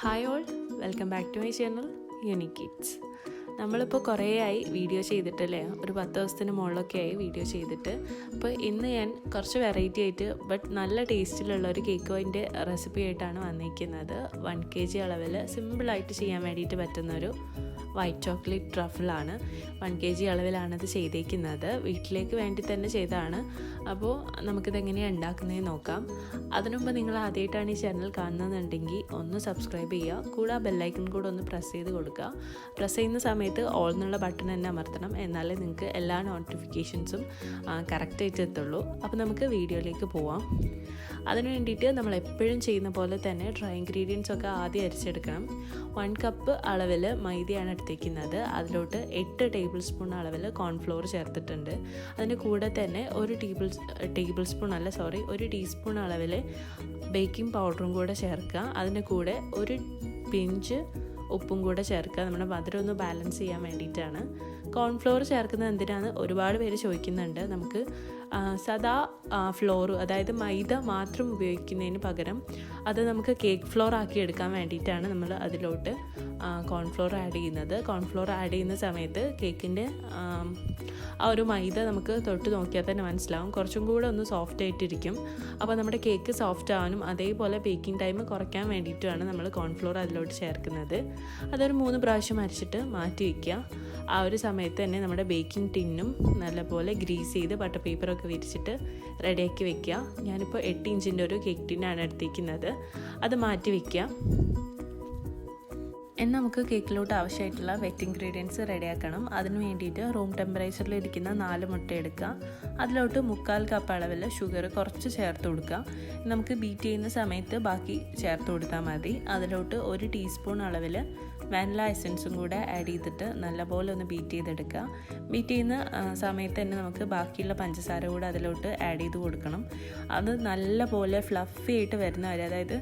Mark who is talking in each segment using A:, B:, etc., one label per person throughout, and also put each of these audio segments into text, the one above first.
A: Hi all, welcome back to my channel unique kids. നമ്മളിപ്പോൾ കുറേ ആയി വീഡിയോ ചെയ്തിട്ടല്ലേ, ഒരു 10 ദിവസത്തിന് മുകളിലൊക്കെ ആയി വീഡിയോ ചെയ്തിട്ട്. അപ്പോൾ ഇന്ന് ഞാൻ കുറച്ച് വെറൈറ്റി ആയിട്ട് ബട്ട് നല്ല ടേസ്റ്റിലുള്ള ഒരു കേക്കിൻ്റെ റെസിപ്പി ആയിട്ടാണ് വന്നിരിക്കുന്നത്. 1 kg അളവിൽ സിമ്പിളായിട്ട് ചെയ്യാൻ വേണ്ടിയിട്ട് പറ്റുന്നൊരു വൈറ്റ് ചോക്ലേറ്റ് ട്രഫിളാണ്. 1 kg അളവിലാണിത് ചെയ്തേക്കുന്നത്. വീട്ടിലേക്ക് വേണ്ടി തന്നെ ചെയ്തതാണ്. അപ്പോൾ നമുക്കിതെങ്ങനെയാണ് ഉണ്ടാക്കുന്നതെന്ന് നോക്കാം. അതിനുമുമ്പ് നിങ്ങൾ ആദ്യമായിട്ടാണ് ഈ ചാനൽ കാണുന്നതെന്നുണ്ടെങ്കിൽ ഒന്ന് സബ്സ്ക്രൈബ് ചെയ്യുക, കൂടെ ബെല്ലൈക്കൺ കൂടെ ഒന്ന് പ്രസ് ചെയ്ത് കൊടുക്കുക. പ്രസ് ചെയ്യുന്ന സമയത്ത് ഓൾ എന്നുള്ള ബട്ടൺ തന്നെ അമർത്തണം, എന്നാലേ നിങ്ങൾക്ക് എല്ലാ നോട്ടിഫിക്കേഷൻസും കറക്റ്റായിട്ട് എത്തുള്ളൂ. അപ്പോൾ നമുക്ക് വീഡിയോയിലേക്ക് പോവാം. അതിന് വേണ്ടിയിട്ട് നമ്മൾ എപ്പോഴും ചെയ്യുന്ന പോലെ തന്നെ ഡ്രൈ ഇൻഗ്രീഡിയൻസ് ഒക്കെ ആദ്യം അരിച്ചെടുക്കണം. 1 കപ്പ് അളവിൽ മൈദയാണ് എടുത്തേക്കുന്നത്. അതിലോട്ട് 8 ടേബിൾ സ്പൂൺ അളവിൽ കോൺഫ്ലോർ ചേർത്തിട്ടുണ്ട്. അതിൻ്റെ കൂടെ തന്നെ ഒരു ടീസ്പൂൺ അളവിൽ ബേക്കിംഗ് പൗഡറും കൂടെ ചേർക്കുക. അതിൻ്റെ കൂടെ ഒരു പിഞ്ച് ഉപ്പും കൂടെ ചേർക്കുക. നമ്മുടെ മധുരം ഒന്ന് ബാലൻസ് ചെയ്യാൻ വേണ്ടിയിട്ടാണ്. കോൺഫ്ലോർ ചേർക്കുന്നത് എന്തിനാണ് ഒരുപാട് പേര് ചോദിക്കുന്നുണ്ട്. നമുക്ക് സാദാ ഫ്ലോർ, അതായത് മൈദ മാത്രം ഉപയോഗിക്കുന്നതിന് പകരം അത് നമുക്ക് കേക്ക് ഫ്ലോർ ആക്കി എടുക്കാൻ വേണ്ടിയിട്ടാണ് നമ്മൾ അതിലോട്ട് കോൺഫ്ലോർ ആഡ് ചെയ്യുന്നത്. കോൺഫ്ലോർ ആഡ് ചെയ്യുന്ന സമയത്ത് കേക്കിൻ്റെ ആ ഒരു മൈദ നമുക്ക് തൊട്ട് നോക്കിയാൽ തന്നെ മനസ്സിലാവും, കുറച്ചും കൂടെ ഒന്ന് സോഫ്റ്റ് ആയിട്ടിരിക്കും. അപ്പോൾ നമ്മുടെ കേക്ക് സോഫ്റ്റ് ആവാനും അതേപോലെ ബേക്കിംഗ് ടൈം കുറയ്ക്കാൻ വേണ്ടിയിട്ടുമാണ് നമ്മൾ കോൺഫ്ലോർ അതിലോട്ട് ചേർക്കുന്നത്. അതൊരു 3 പ്രാവശ്യം അരച്ചിട്ട് മാറ്റി വയ്ക്കുക. ആ ഒരു സമയത്ത് തന്നെ നമ്മുടെ ബേക്കിംഗ് ടിന്നും നല്ലപോലെ ഗ്രീസ് ചെയ്ത് ബട്ടർ പേപ്പറൊക്കെ വിരിച്ചിട്ട് റെഡിയാക്കി വെക്കുക. ഞാനിപ്പോൾ 8 ഇഞ്ചിൻ്റെ ഒരു കേക്ക് ടിന്നാണ് എടുത്തിരിക്കുന്നത്. അത് മാറ്റി വയ്ക്കുക. എന്നാൽ നമുക്ക് കേക്കിലോട്ട് ആവശ്യമായിട്ടുള്ള വെറ്റ് ഇൻഗ്രീഡിയൻസ് റെഡിയാക്കണം. അതിന് വേണ്ടിയിട്ട് റൂം ടെമ്പറേച്ചറിൽ ഇരിക്കുന്ന 4 മുട്ട എടുക്കുക. അതിലോട്ട് 1/4 കപ്പ് അളവിൽ ഷുഗർ കുറച്ച് ചേർത്ത് കൊടുക്കുക. നമുക്ക് ബീറ്റ് ചെയ്യുന്ന സമയത്ത് ബാക്കി ചേർത്ത് കൊടുത്താൽ മതി. അതിലോട്ട് 1 ടീസ്പൂൺ അളവിൽ വാനില എസൻസും കൂടെ ആഡ് ചെയ്തിട്ട് നല്ലപോലെ ഒന്ന് ബീറ്റ് ചെയ്തെടുക്കുക. ബീറ്റ് ചെയ്യുന്ന സമയത്ത് തന്നെ നമുക്ക് ബാക്കിയുള്ള പഞ്ചസാര കൂടെ അതിലോട്ട് ആഡ് ചെയ്ത് കൊടുക്കണം. അത് നല്ലപോലെ ഫ്ലഫി ആയിട്ട് വരുന്ന വരെ, അതായത്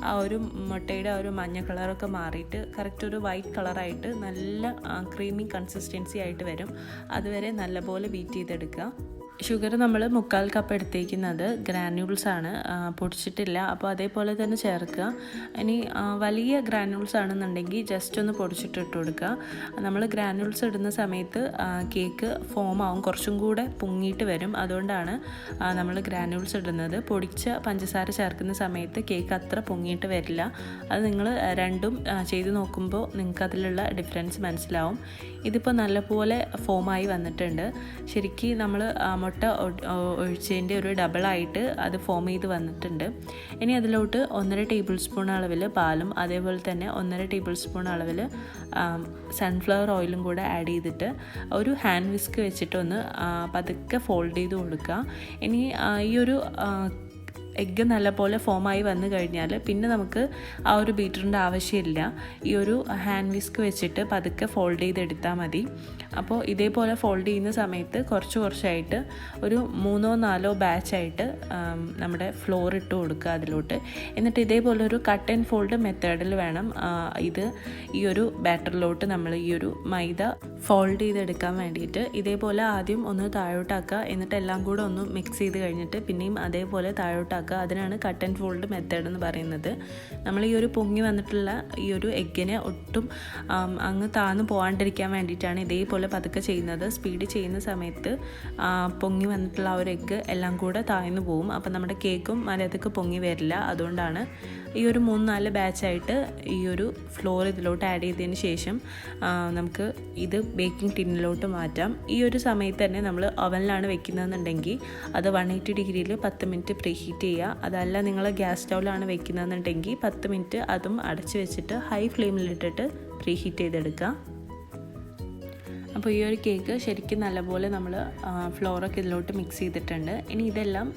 A: ആ ഒരു മുട്ടയുടെ ആ ഒരു മഞ്ഞ കളറൊക്കെ മാറിയിട്ട് കറക്റ്റ് ഒരു വൈറ്റ് കളറായിട്ട് നല്ല ക്രീമി കൺസിസ്റ്റൻസി ആയിട്ട് വരും. അതുവരെ നല്ലപോലെ ബീറ്റ് ചെയ്തെടുക്കുക. ഷുഗർ നമ്മൾ 1/4 കപ്പ് എടുത്തേക്കുന്നത് ഗ്രാന്യൂൾസാണ്, പൊടിച്ചിട്ടില്ല. അപ്പോൾ അതേപോലെ തന്നെ ചേർക്കുക. ഇനി വലിയ ഗ്രാന്യൂൾസ് ആണെന്നുണ്ടെങ്കിൽ ജസ്റ്റ് ഒന്ന് പൊടിച്ചിട്ട് ഇട്ട് കൊടുക്കുക. നമ്മൾ ഗ്രാന്യൂൾസ് ഇടുന്ന സമയത്ത് കേക്ക് ഫോം ആവും, കുറച്ചും കൂടെ പൊങ്ങിയിട്ട് വരും. അതുകൊണ്ടാണ് നമ്മൾ ഗ്രാന്യൂൾസ് ഇടുന്നത്. പൊടിച്ച പഞ്ചസാര ചേർക്കുന്ന സമയത്ത് കേക്ക് അത്ര പൊങ്ങിയിട്ട് വരില്ല. അത് നിങ്ങൾ രണ്ടും ചെയ്ത് നോക്കുമ്പോൾ നിങ്ങൾക്ക് അതിലുള്ള ഡിഫറൻസ് മനസ്സിലാവും. ഇതിപ്പോൾ നല്ലപോലെ ഫോമായി വന്നിട്ടുണ്ട്. ശരിക്കും നമ്മൾ മുട്ട ഒഴിച്ചതിൻ്റെ ഒരു ഡബിളായിട്ട് അത് ഫോം ചെയ്ത് വന്നിട്ടുണ്ട്. ഇനി അതിലോട്ട് 1.5 ടേബിൾ സ്പൂൺ അളവിൽ പാലും അതേപോലെ തന്നെ 1.5 ടേബിൾ സ്പൂൺ അളവിൽ സൺഫ്ലവർ ഓയിലും കൂടെ ആഡ് ചെയ്തിട്ട് ഒരു ഹാൻഡ് വിസ്ക് വെച്ചിട്ടൊന്ന് പതുക്കെ ഫോൾഡ് ചെയ്ത് കൊടുക്കുക. ഇനി ഈ ഒരു എഗ്ഗ് നല്ലപോലെ ഫോമായി വന്നു കഴിഞ്ഞാൽ പിന്നെ നമുക്ക് ആ ഒരു ബീറ്ററിൻ്റെ ആവശ്യമില്ല. ഈ ഒരു ഹാൻഡ് വിസ്ക് വെച്ചിട്ട് പതുക്കെ ഫോൾഡ് ചെയ്തെടുത്താൽ മതി. അപ്പോൾ ഇതേപോലെ ഫോൾഡ് ചെയ്യുന്ന സമയത്ത് കുറച്ചായിട്ട് ഒരു 3-4 ബാച്ചായിട്ട് നമ്മുടെ ഫ്ലോർ ഇട്ട് കൊടുക്കുക അതിലോട്ട്. എന്നിട്ട് ഇതേപോലെ ഒരു കട്ട് ആൻഡ് ഫോൾഡ് മെത്തേഡിൽ വേണം ഈ ഒരു ബാറ്ററിലോട്ട് നമ്മൾ ഈ ഒരു മൈദ ഫോൾഡ് ചെയ്തെടുക്കാൻ വേണ്ടിയിട്ട്. ഇതേപോലെ ആദ്യം ഒന്ന് താഴോട്ടാക്കുക, എന്നിട്ട് എല്ലാം കൂടെ ഒന്ന് മിക്സ് ചെയ്ത് കഴിഞ്ഞിട്ട് പിന്നെയും അതേപോലെ താഴോട്ടാക്കുക. അതിനാണ് കട്ട് ആൻഡ് ഫോൾഡ് മെത്തേഡ് എന്ന് പറയുന്നത്. നമ്മൾ ഈ ഒരു പൊങ്ങി വന്നിട്ടുള്ള ഈ ഒരു എഗ്ഗിനെ ഒട്ടും അങ്ങ് താഴ്ന്നു പോകാണ്ടിരിക്കാൻ വേണ്ടിയിട്ടാണ് ഇതേപോലെ പതുക്കെ ചെയ്യുന്നത്. സ്പീഡ് ചെയ്യുന്ന സമയത്ത് പൊങ്ങി വന്നിട്ടുള്ള ആ ഒരു എഗ്ഗ് എല്ലാം കൂടെ താഴ്ന്നു പോകും. അപ്പം നമ്മുടെ കേക്കും മര്യാദക്ക് പൊങ്ങി വരില്ല. അതുകൊണ്ടാണ് ഈ ഒരു 3-4 ബാച്ചായിട്ട് ഈ ഒരു ഫ്ലോർ ഇതിലോട്ട് ആഡ് ചെയ്തതിന് ശേഷം നമുക്ക് ഇത് ബേക്കിംഗ് ടിന്നിലോട്ട് മാറ്റാം. ഈ ഒരു സമയത്ത് തന്നെ നമ്മൾ ഓവനിലാണ് വെക്കുന്നതെന്നുണ്ടെങ്കിൽ അത് 180 ഡിഗ്രിയിൽ 10 മിനിറ്റ് പ്രീ ഹീറ്റ് ചെയ്യുക. അതല്ല നിങ്ങൾ ഗ്യാസ് സ്റ്റൗവിലാണ് വെക്കുന്നതെന്നുണ്ടെങ്കിൽ 10 മിനിറ്റ് അതും അടച്ച് വെച്ചിട്ട് ഹൈ ഫ്ലെയിമിലിട്ടിട്ട് പ്രീ ഹീറ്റ് ചെയ്തെടുക്കുക. അപ്പോൾ ഈ ഒരു കേക്ക് ശരിക്കും നല്ലപോലെ നമ്മൾ ഫ്ലോറൊക്കെ ഇതിലോട്ട് മിക്സ് ചെയ്തിട്ടുണ്ട്. ഇനി ഇതെല്ലാം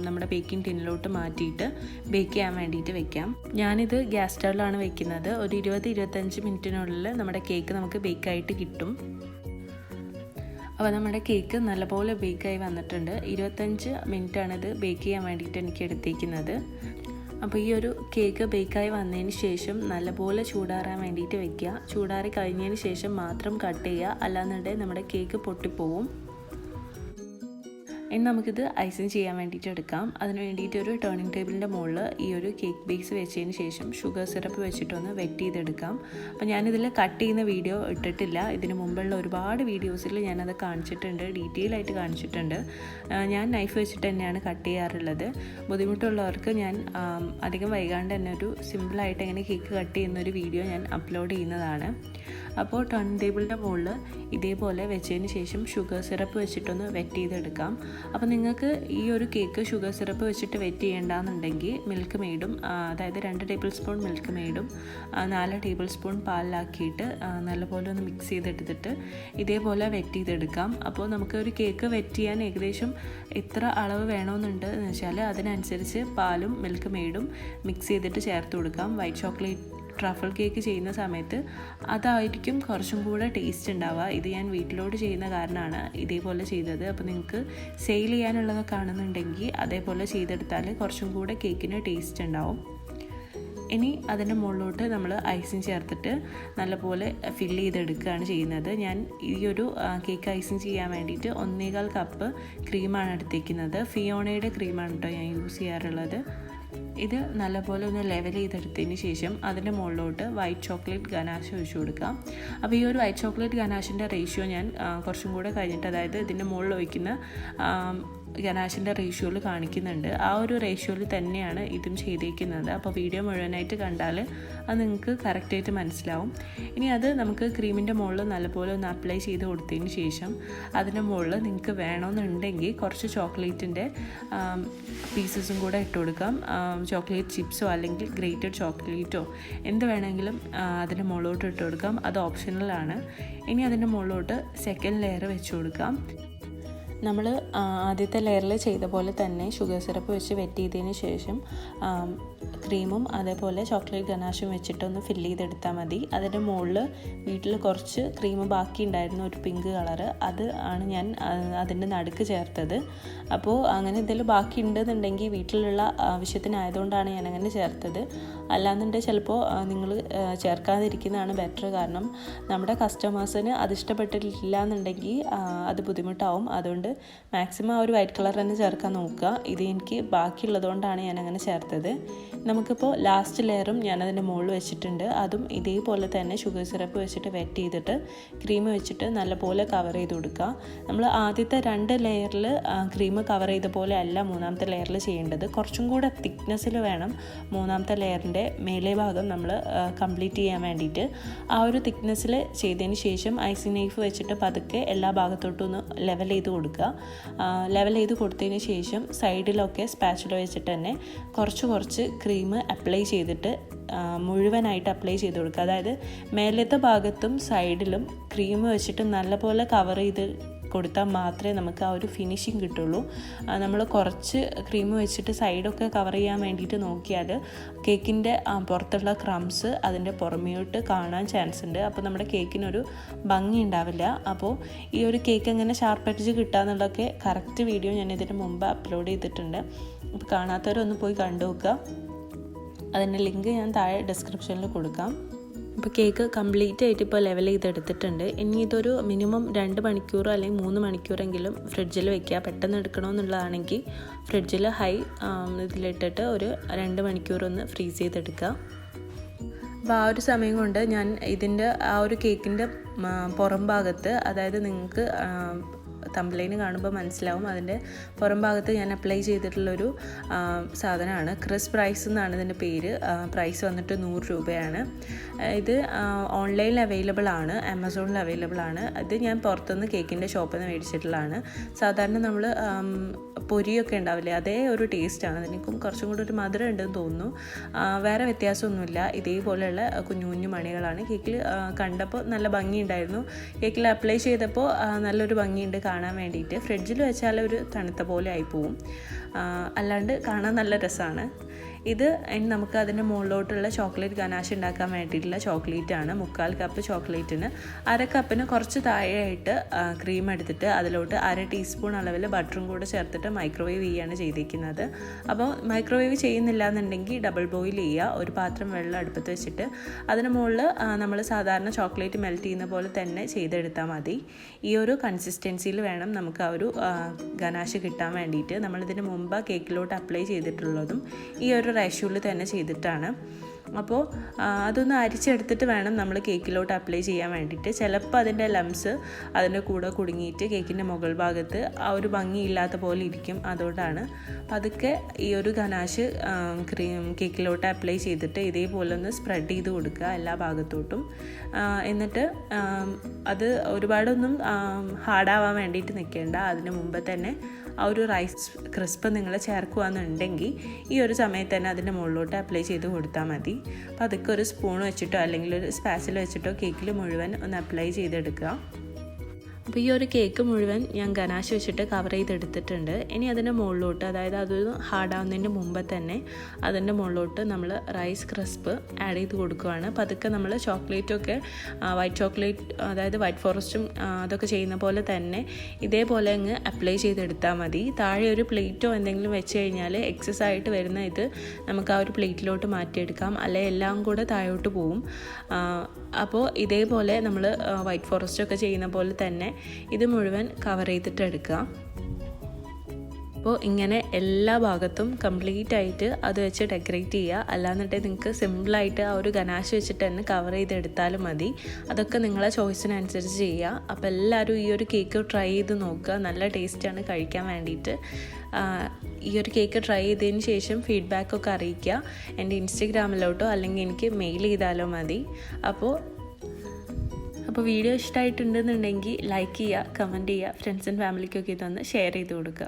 A: നമ്മുടെ ബേക്കിംഗ് ടിന്നിലോട്ട് മാറ്റിയിട്ട് ബേക്ക് ചെയ്യാൻ വേണ്ടിയിട്ട് വെക്കാം. ഞാനിത് ഗ്യാസ് സ്റ്റൗവിലാണ് വെക്കുന്നത്. ഒരു 20-25 മിനിറ്റിനുള്ളിൽ നമ്മുടെ കേക്ക് നമുക്ക് ബേക്കായിട്ട് കിട്ടും. അപ്പോൾ നമ്മുടെ കേക്ക് നല്ലപോലെ ബേക്കായി വന്നിട്ടുണ്ട്. 25 മിനിറ്റാണ് ഇത് ബേക്ക് ചെയ്യാൻ വേണ്ടിയിട്ട് എനിക്ക് എടുത്തേക്കുന്നത്. അപ്പോൾ ഈ ഒരു കേക്ക് ബേക്കായി വന്നതിന് ശേഷം നല്ലപോലെ ചൂടാറാൻ വേണ്ടിയിട്ട് വെക്കുക. ചൂടാറി കഴിഞ്ഞതിന് ശേഷം മാത്രം കട്ട് ചെയ്യുക, അല്ലാന്നുണ്ടെങ്കിൽ നമ്മുടെ കേക്ക് പൊട്ടിപ്പോവും. ഇനി നമുക്കിത് ഐസിങ് ചെയ്യാൻ വേണ്ടിയിട്ട് എടുക്കാം. അതിന് വേണ്ടിയിട്ട് ഒരു ടേണിംഗ് ടേബിളിൻ്റെ മുകളിൽ ഈ ഒരു കേക്ക് ബേസ് വെച്ചതിന് ശേഷം ഷുഗർ സിറപ്പ് വെച്ചിട്ടൊന്ന് വെറ്റ് ചെയ്തെടുക്കാം. അപ്പോൾ ഞാനിതിൽ കട്ട് ചെയ്യുന്ന വീഡിയോ ഇട്ടിട്ടില്ല. ഇതിന് മുമ്പുള്ള ഒരുപാട് വീഡിയോസിൽ ഞാനത് കാണിച്ചിട്ടുണ്ട്, ഡീറ്റെയിൽ ആയിട്ട് കാണിച്ചിട്ടുണ്ട്. ഞാൻ നൈഫ് വെച്ചിട്ട് തന്നെയാണ് കട്ട് ചെയ്യാറുള്ളത്. ബുദ്ധിമുട്ടുള്ളവർക്ക് ഞാൻ അധികം വൈകാണ്ട് തന്നെ ഒരു സിമ്പിളായിട്ട് എങ്ങനെ കേക്ക് കട്ട് ചെയ്യുന്നൊരു വീഡിയോ ഞാൻ അപ്ലോഡ് ചെയ്യുന്നതാണ്. അപ്പോൾ ടേണിംഗ് ടേബിളിൻ്റെ മുകളിൽ ഇതേപോലെ വെച്ചതിന് ശേഷം ഷുഗർ സിറപ്പ് വെച്ചിട്ടൊന്ന് വെറ്റ് ചെയ്തെടുക്കാം. അപ്പോൾ നിങ്ങൾക്ക് ഈ ഒരു കേക്ക് ഷുഗർ സിറപ്പ് വെച്ചിട്ട് വെറ്റ് ചെയ്യേണ്ടെന്നുണ്ടെങ്കിൽ മിൽക്ക് മെയ്ഡും, അതായത് 2 ടേബിൾ സ്പൂൺ മിൽക്ക് മെയ്ഡും 4 ടേബിൾ സ്പൂൺ പാലിലാക്കിയിട്ട് നല്ലപോലെ ഒന്ന് മിക്സ് ചെയ്തെടുത്തിട്ട് ഇതേപോലെ വെറ്റ് ചെയ്തെടുക്കാം. അപ്പോൾ നമുക്ക് ഒരു കേക്ക് വെറ്റ് ചെയ്യാൻ ഏകദേശം എത്ര അളവ് വേണമെന്നുണ്ട് എന്ന് വെച്ചാൽ അതിനനുസരിച്ച് പാലും മിൽക്ക് മെയ്ഡും മിക്സ് ചെയ്തിട്ട് ചേർത്ത് കൊടുക്കാം. വൈറ്റ് ചോക്ലേറ്റ് ട്രഫിൾ കേക്ക് ചെയ്യുന്ന സമയത്ത് അതായിരിക്കും കുറച്ചും കൂടെ ടേസ്റ്റ് ഉണ്ടാവുക. ഇത് ഞാൻ വീട്ടിലോട്ട് ചെയ്യുന്ന കാരണമാണ് ഇതേപോലെ ചെയ്തത്. അപ്പോൾ നിങ്ങൾക്ക് സെയിൽ ചെയ്യാനുള്ളതൊക്കെ ആണെന്നുണ്ടെങ്കിൽ അതേപോലെ ചെയ്തെടുത്താൽ കുറച്ചും കൂടെ കേക്കിന് ടേസ്റ്റ് ഉണ്ടാവും. ഇനി അതിൻ്റെ മുകളിലോട്ട് നമ്മൾ ഐസിങ് ചേർത്തിട്ട് നല്ലപോലെ ഫില്ല് ചെയ്തെടുക്കുകയാണ് ചെയ്യുന്നത്. ഞാൻ ഈ ഒരു കേക്ക് ഐസിങ് ചെയ്യാൻ വേണ്ടിയിട്ട് 1.25 കപ്പ് ക്രീമാണ് എടുത്തേക്കുന്നത്. ഫിയോണയുടെ ക്രീമാണ് കേട്ടോ ഞാൻ യൂസ് ചെയ്യാറുള്ളത്. ഇത് നല്ലപോലെ ഒന്ന് ലെവൽ ചെയ്തെടുത്തതിന് ശേഷം അതിൻ്റെ മുകളിലോട്ട് വൈറ്റ് ചോക്ലേറ്റ് ഗനാഷ് ഒഴിച്ചു കൊടുക്കാം. അപ്പോൾ ഈ ഒരു വൈറ്റ് ചോക്ലേറ്റ് ഗനാഷിൻ്റെ റേഷ്യോ ഞാൻ കുറച്ചും കൂടെ കഴിഞ്ഞിട്ട്, അതായത് ഇതിൻ്റെ മുകളിൽ ഒഴിക്കുന്ന ഗനാഷിൻ്റെ റേഷ്യോയിൽ കാണിക്കുന്നുണ്ട്. ആ ഒരു റേഷ്യോയിൽ തന്നെയാണ് ഇതും ചെയ്തേക്കുന്നത്. അപ്പോൾ വീഡിയോ മുഴുവനായിട്ട് കണ്ടാൽ അത് നിങ്ങൾക്ക് കറക്റ്റായിട്ട് മനസ്സിലാവും. ഇനി അത് നമുക്ക് ക്രീമിൻ്റെ മുകളിൽ നല്ലപോലെ ഒന്ന് അപ്ലൈ ചെയ്ത് കൊടുത്തതിന് ശേഷം അതിൻ്റെ മുകളിൽ നിങ്ങൾക്ക് വേണമെന്നുണ്ടെങ്കിൽ കുറച്ച് ചോക്ലേറ്റിൻ്റെ പീസസും കൂടെ ഇട്ട് കൊടുക്കാം. ചോക്ലേറ്റ് ചിപ്സോ അല്ലെങ്കിൽ ഗ്രേറ്റഡ് ചോക്ലേറ്റോ എന്ത് വേണമെങ്കിലും അതിൻ്റെ മുകളിലോട്ട് ഇട്ട് കൊടുക്കാം. അത് ഓപ്ഷണലാണ്. ഇനി അതിൻ്റെ മുകളിലോട്ട് സെക്കൻഡ് ലെയർ വെച്ച് കൊടുക്കാം. നമ്മൾ ആദ്യത്തെ ലെയറിൽ ചെയ്ത പോലെ തന്നെ ഷുഗർ സിറപ്പ് വെച്ച് വെറ്റ് ചെയ്തതിന് ശേഷം ക്രീമും അതേപോലെ ചോക്ലേറ്റ് ഗനാഷും വെച്ചിട്ടൊന്ന് ഫില്ല് ചെയ്തെടുത്താൽ മതി. അതിൻ്റെ മുകളിൽ വീട്ടിൽ കുറച്ച് ക്രീം ബാക്കി ഉണ്ടായിരുന്ന ഒരു പിങ്ക് കളറ്, അത് ആണ് ഞാൻ അതിൻ്റെ നടുക്ക് ചേർത്തത്. അപ്പോൾ അങ്ങനെ എന്തെങ്കിലും ബാക്കി ഉണ്ടെന്നുണ്ടെങ്കിൽ വീട്ടിലുള്ള ആവശ്യത്തിനായതുകൊണ്ടാണ് ഞാൻ അങ്ങനെ ചേർത്തത്. അല്ലാന്നുണ്ടെങ്കിൽ ചിലപ്പോൾ നിങ്ങൾ ചേർക്കാതിരിക്കുന്നതാണ് ബെറ്റർ. കാരണം നമ്മുടെ കസ്റ്റമേഴ്സിന് അത് ഇഷ്ടപ്പെട്ടിട്ടില്ല എന്നുണ്ടെങ്കിൽ അത് ബുദ്ധിമുട്ടാവും. അതുകൊണ്ട് മാക്സിമം ആ ഒരു വൈറ്റ് കളർ തന്നെ ചേർക്കാൻ നോക്കുക. ഇത് എനിക്ക് ബാക്കിയുള്ളതുകൊണ്ടാണ് ഞാൻ അങ്ങനെ ചേർത്തത്. നമുക്കിപ്പോൾ ലാസ്റ്റ് ലെയറും ഞാനതിൻ്റെ മുകളിൽ വെച്ചിട്ടുണ്ട്. അതും ഇതേപോലെ തന്നെ ഷുഗർ സിറപ്പ് വെച്ചിട്ട് വെറ്റ് ചെയ്തിട്ട് ക്രീം വെച്ചിട്ട് നല്ലപോലെ കവർ ചെയ്ത് കൊടുക്കുക. നമ്മൾ ആദ്യത്തെ 2 ലെയറിൽ ക്രീം കവർ ചെയ്ത പോലെ അല്ല മൂന്നാമത്തെ ലെയറിൽ ചെയ്യേണ്ടത്. കുറച്ചും കൂടെ തിക്നെസ്സിൽ വേണം മൂന്നാമത്തെ ലെയറിൻ്റെ മേലെ ഭാഗം നമ്മൾ കംപ്ലീറ്റ് ചെയ്യാൻ വേണ്ടിയിട്ട്. ആ ഒരു തിക്നെസ്സിൽ ചെയ്തതിന് ശേഷം ഐസിങ് നൈഫ് വെച്ചിട്ട് പതുക്കെ എല്ലാ ഭാഗത്തോട്ടും ഒന്ന് ലെവൽ ചെയ്ത് കൊടുക്കുക. ലെവൽ ചെയ്ത് കൊടുത്തതിന് ശേഷം സൈഡിലൊക്കെ സ്പാച്ചുല വെച്ചിട്ട് തന്നെ കുറച്ച് ക്രീം അപ്ലൈ ചെയ്തിട്ട് മുഴുവനായിട്ട് അപ്ലൈ ചെയ്ത് കൊടുക്കുക. അതായത് മേലത്തെ ഭാഗത്തും സൈഡിലും ക്രീം വെച്ചിട്ട് നല്ലപോലെ കവർ ചെയ്ത് കൊടുത്താൽ മാത്രമേ നമുക്ക് ആ ഒരു ഫിനിഷിങ് കിട്ടുള്ളൂ. നമ്മൾ കുറച്ച് ക്രീം വെച്ചിട്ട് സൈഡൊക്കെ കവർ ചെയ്യാൻ വേണ്ടിയിട്ട് നോക്കിയാൽ കേക്കിൻ്റെ പുറത്തുള്ള ക്രംസ് അതിൻ്റെ പുറമേയോട്ട് കാണാൻ ചാൻസ് ഉണ്ട്. അപ്പോൾ നമ്മുടെ കേക്കിനൊരു ഭംഗി ഉണ്ടാവില്ല. അപ്പോൾ ഈ ഒരു കേക്ക് എങ്ങനെ ഷാർപ്പ് എഡ്ജ് കിട്ടുക എന്നുള്ളതൊക്കെ കറക്റ്റ് വീഡിയോ ഞാൻ ഇതിന് മുമ്പ് അപ്ലോഡ് ചെയ്തിട്ടുണ്ട്. അപ്പോൾ കാണാത്തവരൊന്ന് പോയി കണ്ടു നോക്കുക. അതിൻ്റെ ലിങ്ക് ഞാൻ താഴെ ഡിസ്ക്രിപ്ഷനിൽ കൊടുക്കാം. ഇപ്പോൾ കേക്ക് കംപ്ലീറ്റ് ആയിട്ട് ഇപ്പോൾ ലെവൽ ചെയ്തെടുത്തിട്ടുണ്ട്. ഇനി ഇതൊരു മിനിമം 2 മണിക്കൂർ അല്ലെങ്കിൽ 3 മണിക്കൂറെങ്കിലും ഫ്രിഡ്ജിൽ വെക്കുക. പെട്ടെന്ന് എടുക്കണമെന്നുള്ളതാണെങ്കിൽ ഫ്രിഡ്ജിൽ ഹൈ ഇതിലിട്ടിട്ട് ഒരു 2 മണിക്കൂറൊന്ന് ഫ്രീസ് ചെയ്തെടുക്കുക. അപ്പോൾ ആ ഒരു സമയം കൊണ്ട് ഞാൻ ഇതിൻ്റെ ആ ഒരു കേക്കിൻ്റെ പുറം ഭാഗത്ത്, അതായത് നിങ്ങൾക്ക് തംബ്ലൈന് കാണുമ്പോൾ മനസ്സിലാവും, അതിൻ്റെ പുറം ഭാഗത്ത് ഞാൻ അപ്ലൈ ചെയ്തിട്ടുള്ളൊരു സാധനമാണ്. ക്രിസ്പ് റൈസ് എന്നാണ് ഇതിൻ്റെ പേര്. പ്രൈസ് വന്നിട്ട് 100 രൂപയാണ്. ഇത് ഓൺലൈനിൽ അവൈലബിൾ ആണ്, ആമസോണിൽ അവൈലബിൾ ആണ്. ഇത് ഞാൻ പുറത്തുനിന്ന് കേക്കിൻ്റെ ഷോപ്പിൽ നിന്ന് മേടിച്ചിട്ടുള്ളതാണ്. സാധാരണ നമ്മൾ പൊരിയൊക്കെ ഉണ്ടാവില്ലേ, അതേ ഒരു ടേസ്റ്റാണ്. അതിനേക്കും കുറച്ചും കൂടി ഒരു മധുരം ഉണ്ടെന്ന് തോന്നുന്നു. വേറെ വ്യത്യാസമൊന്നുമില്ല. ഇതേപോലെയുള്ള കുഞ്ഞു കുഞ്ഞു മണികളാണ്. കേക്കിൽ കണ്ടപ്പോൾ നല്ല ഭംഗിയുണ്ടായിരുന്നു. കേക്കിൽ അപ്ലൈ ചെയ്തപ്പോൾ നല്ലൊരു ഭംഗിയുണ്ട് കാണാൻ വേണ്ടിയിട്ട്. ഫ്രിഡ്ജിൽ വെച്ചാൽ ഒരു തണുത്ത പോലെ ആയിപ്പോവും, അല്ലാണ്ട് കാണാൻ നല്ല രസമാണ്. ഇത് നമുക്ക് അതിൻ്റെ മുകളിലോട്ടുള്ള ചോക്ലേറ്റ് ഗനാഷ് ഉണ്ടാക്കാൻ വേണ്ടിയിട്ടുള്ള ചോക്ലേറ്റാണ്. 3/4 കപ്പ് ചോക്ലേറ്റിന് 1/2 കപ്പിന് കുറച്ച് താഴെയായിട്ട് ക്രീം എടുത്തിട്ട് അതിലോട്ട് 1/2 ടീസ്പൂൺ അളവിൽ ബട്ടറും കൂടെ ചേർത്തിട്ട് മൈക്രോവേവ് ചെയ്യുകയാണ് ചെയ്തിരിക്കുന്നത്. അപ്പോൾ മൈക്രോവേവ് ചെയ്യുന്നില്ല എന്നുണ്ടെങ്കിൽ ഡബിൾ ബോയിൽ ചെയ്യുക. ഒരു പാത്രം വെള്ളം അടുപ്പത്ത് വെച്ചിട്ട് അതിന് മുകളിൽ നമ്മൾ സാധാരണ ചോക്ലേറ്റ് മെൽറ്റ് ചെയ്യുന്ന പോലെ തന്നെ ചെയ്തെടുത്താൽ മതി. ഈ ഒരു കൺസിസ്റ്റൻസിയിൽ വേണം നമുക്ക് ആ ഒരു ഗനാഷ് കിട്ടാൻ വേണ്ടിയിട്ട്. നമ്മളിതിന് മുമ്പ് കേക്കിലോട്ട് അപ്ലൈ ചെയ്തിട്ടുള്ളതും ഈ ഒരു റേഷ്യോയിൽ തന്നെ ചെയ്തിട്ടാണ്. അപ്പോൾ അതൊന്ന് അരിച്ചെടുത്തിട്ട് വേണം നമ്മൾ കേക്കിലോട്ട് അപ്ലൈ ചെയ്യാൻ വേണ്ടിയിട്ട്. ചിലപ്പോൾ അതിൻ്റെ ലംസ് അതിൻ്റെ കൂടെ കുടുങ്ങിയിട്ട് കേക്കിൻ്റെ മുകൾ ഭാഗത്ത് ആ ഒരു ഭംഗിയില്ലാത്ത പോലെ ഇരിക്കും. അതുകൊണ്ടാണ് പതുക്കെ ഈ ഒരു ഗനാഷ് കേക്കിലോട്ട് അപ്ലൈ ചെയ്തിട്ട് ഇതേപോലെ ഒന്ന് സ്പ്രെഡ് ചെയ്ത് കൊടുക്കുക എല്ലാ ഭാഗത്തോട്ടും. എന്നിട്ട് അത് ഒരുപാടൊന്നും ഹാർഡാവാൻ വേണ്ടിയിട്ട് നിൽക്കേണ്ട. അതിന് മുമ്പ് തന്നെ ആ ഒരു റൈസ് ക്രിസ്പ് നിങ്ങൾ ചേർക്കുകയെന്നുണ്ടെങ്കിൽ ഈ ഒരു സമയത്ത് തന്നെ അതിൻ്റെ മുകളിലോട്ട് അപ്ലൈ ചെയ്ത് കൊടുത്താൽ മതി. അപ്പോൾ അതൊക്കെ ഒരു സ്പൂൺ വെച്ചിട്ടോ അല്ലെങ്കിൽ ഒരു സ്പാച്ചിൽ വെച്ചിട്ടോ കേക്കിൽ മുഴുവൻ ഒന്ന് അപ്ലൈ ചെയ്തെടുക്കുക. അപ്പോൾ ഈ ഒരു കേക്ക് മുഴുവൻ ഞാൻ ഗനാഷ് വെച്ചിട്ട് കവർ ചെയ്തെടുത്തിട്ടുണ്ട്. ഇനി അതിൻ്റെ മുകളിലോട്ട്, അതായത് അതൊന്ന് ഹാർഡാവുന്നതിന് മുമ്പ് തന്നെ അതിൻ്റെ മുകളിലോട്ട് നമ്മൾ റൈസ് ക്രിസ്പ് ആഡ് ചെയ്ത് കൊടുക്കുകയാണ്. അപ്പോൾ അതൊക്കെ നമ്മൾ ചോക്ലേറ്റൊക്കെ വൈറ്റ് ചോക്ലേറ്റ്, അതായത് വൈറ്റ് ഫോറസ്റ്റും അതൊക്കെ ചെയ്യുന്ന പോലെ തന്നെ ഇതേപോലെ അങ്ങ് അപ്ലൈ ചെയ്തെടുത്താൽ മതി. താഴെ ഒരു പ്ലേറ്റോ എന്തെങ്കിലും വെച്ച് കഴിഞ്ഞാൽ എക്സസ് ആയിട്ട് വരുന്ന ഇത് നമുക്ക് ആ ഒരു പ്ലേറ്റിലോട്ട് മാറ്റിയെടുക്കാം, അല്ലെങ്കിൽ എല്ലാം കൂടെ താഴോട്ട് പോവും. അപ്പോൾ ഇതേപോലെ നമ്മൾ വൈറ്റ് ഫോറസ്റ്റൊക്കെ ചെയ്യുന്ന പോലെ തന്നെ ഇത് മുഴുവൻ കവർ ചെയ്തിട്ട് എടുക്കുക. അപ്പോൾ ഇങ്ങനെ എല്ലാ ഭാഗത്തും കംപ്ലീറ്റ് ആയിട്ട് അത് വെച്ച് ഡെക്കറേറ്റ് ചെയ്യുക. അല്ലാന്നിട്ട് നിങ്ങൾക്ക് സിമ്പിളായിട്ട് ആ ഒരു ഗനാഷ് വെച്ചിട്ട് തന്നെ കവർ ചെയ്തെടുത്താലും മതി. അതൊക്കെ നിങ്ങളെ ചോയ്സിനനുസരിച്ച് ചെയ്യുക. അപ്പോൾ എല്ലാവരും ഈ ഒരു കേക്ക് ട്രൈ ചെയ്ത് നോക്കുക. നല്ല ടേസ്റ്റാണ് കഴിക്കാൻ വേണ്ടിയിട്ട്. ഈ ഒരു കേക്ക് ട്രൈ ചെയ്തതിന് ശേഷം ഫീഡ്ബാക്കൊക്കെ അറിയിക്കുക. എൻ്റെ ഇൻസ്റ്റഗ്രാമിലോട്ടോ അല്ലെങ്കിൽ എനിക്ക് മെയിൽ ചെയ്താലോ മതി. അപ്പോൾ വീഡിയോ ഇഷ്ടമായിട്ടുണ്ടെന്നുണ്ടെങ്കിൽ ലൈക്ക് ചെയ്യുക, കമൻറ്റ് ചെയ്യുക, ഫ്രണ്ട്സ് ആൻഡ് ഫാമിലിക്കൊക്കെ ഇതൊന്ന് ഷെയർ ചെയ്ത് കൊടുക്കുക.